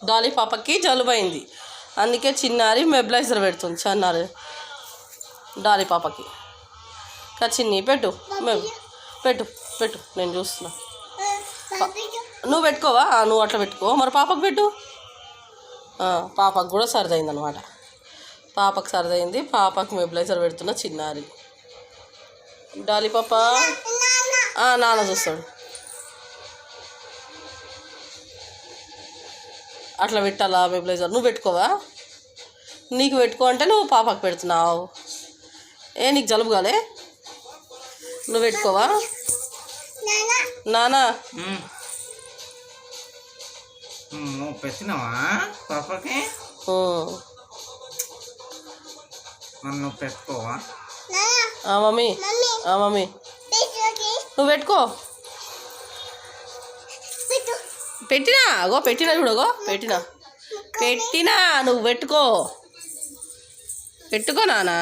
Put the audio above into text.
Dolly పాపకి జలుబైంది, అందుకే చిన్నారి మెబ్లైజర్ పెడుతుంది. చిన్నారి డాలీ పాపకి చిన్ని పెట్టు పెట్టు పెట్టు, నేను చూస్తున్నా. నువ్వు పెట్టుకోవా? నువ్వు అట్లా పెట్టుకో, మరి పాపకు పెట్టు. పాపకు కూడా సరిదైంది అనమాట. పాపకు సరిదైంది, పాపకు మెబ్లైజర్ పెడుతున్న చిన్నారి. డాలీ పాప నాన్న చూస్తాడు. అట్లా పెట్టాలా మెబ్లైజర్? నువ్వు పెట్టుకోవా? నీకు పెట్టుకో అంటే నువ్వు పాపకు పెడుతున్నావు. నీకు జలుబు కాలే? నువ్వు పెట్టుకోవా? నానా పెట్టినావా పాపకి? నన్ను పెట్టుకోవా? మమ్మీ మమ్మీ నువ్వు పెట్టుకో. పెట్టినా అగో, పెట్టినా చూడగో, పెట్టినా నువ్వు పెట్టుకో నానా.